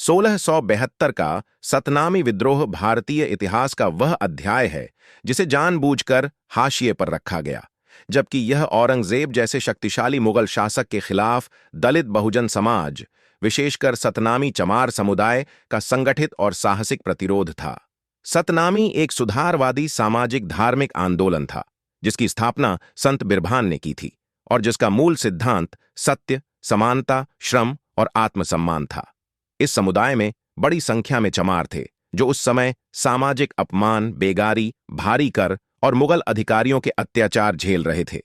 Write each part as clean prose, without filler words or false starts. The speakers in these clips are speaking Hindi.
1672 का सतनामी विद्रोह भारतीय इतिहास का वह अध्याय है जिसे जानबूझकर हाशिए पर रखा गया, जबकि यह औरंगजेब जैसे शक्तिशाली मुगल शासक के खिलाफ दलित बहुजन समाज, विशेषकर सतनामी चमार समुदाय का संगठित और साहसिक प्रतिरोध था। सतनामी एक सुधारवादी सामाजिक धार्मिक आंदोलन था जिसकी स्थापना संत बिरभान ने की थी और जिसका मूल सिद्धांत सत्य, समानता, श्रम और आत्मसम्मान था। इस समुदाय में बड़ी संख्या में चमार थे जो उस समय सामाजिक अपमान, बेगारी, भारी कर और मुगल अधिकारियों के अत्याचार झेल रहे थे।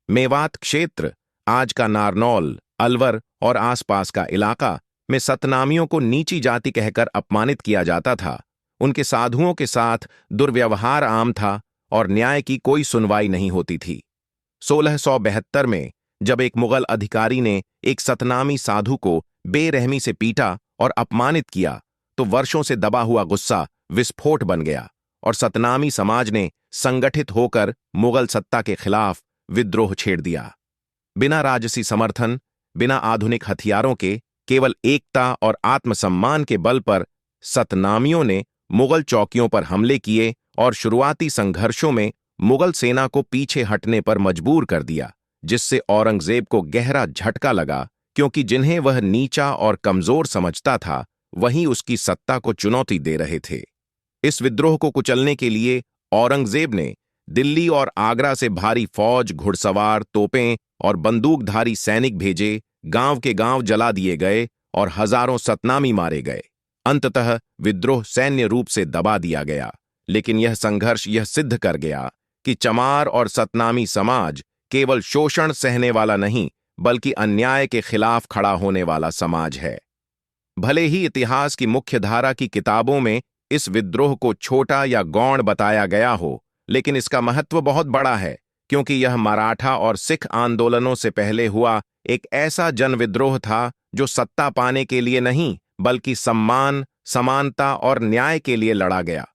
मेवात क्षेत्र, आज का नारनौल, अलवर और आसपास का इलाका में सतनामियों को नीची जाति कहकर अपमानित किया जाता था। उनके साधुओं के साथ दुर्व्यवहार आम था और न्याय की कोई सुनवाई नहीं होती थी। 1672 में जब एक मुगल अधिकारी ने एक सतनामी साधु को बेरहमी से पीटा और अपमानित किया तो वर्षों से दबा हुआ गुस्सा विस्फोट बन गया और सतनामी समाज ने संगठित होकर मुगल सत्ता के खिलाफ विद्रोह छेड़ दिया। बिना राजसी समर्थन, बिना आधुनिक हथियारों के, केवल एकता और आत्मसम्मान के बल पर सतनामियों ने मुगल चौकियों पर हमले किए और शुरुआती संघर्षों में मुगल सेना को पीछे हटने पर मजबूर कर दिया, जिससे औरंगजेब को गहरा झटका लगा, क्योंकि जिन्हें वह नीचा और कमजोर समझता था वहीं उसकी सत्ता को चुनौती दे रहे थे। इस विद्रोह को कुचलने के लिए औरंगजेब ने दिल्ली और आगरा से भारी फौज, घुड़सवार, तोपें और बंदूकधारी सैनिक भेजे। गांव के गांव जला दिए गए और हजारों सतनामी मारे गए। अंततः विद्रोह सैन्य रूप से दबा दिया गया, लेकिन यह संघर्ष यह सिद्ध कर गया कि चमार और सतनामी समाज केवल शोषण सहने वाला नहीं बल्कि अन्याय के खिलाफ खड़ा होने वाला समाज है। भले ही इतिहास की मुख्य धारा की किताबों में इस विद्रोह को छोटा या गौण बताया गया हो, लेकिन इसका महत्व बहुत बड़ा है, क्योंकि यह मराठा और सिख आंदोलनों से पहले हुआ एक ऐसा जनविद्रोह था जो सत्ता पाने के लिए नहीं बल्कि सम्मान, समानता और न्याय के लिए लड़ा गया।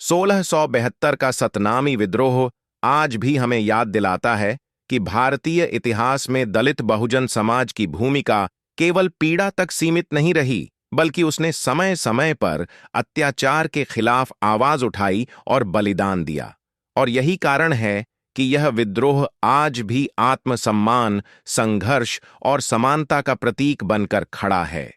1672 का सतनामी विद्रोह आज भी हमें याद दिलाता है कि भारतीय इतिहास में दलित बहुजन समाज की भूमिका केवल पीड़ा तक सीमित नहीं रही, बल्कि उसने समय समय पर अत्याचार के खिलाफ आवाज उठाई और बलिदान दिया। और यही कारण है कि यह विद्रोह आज भी आत्मसम्मान, संघर्ष और समानता का प्रतीक बनकर खड़ा है।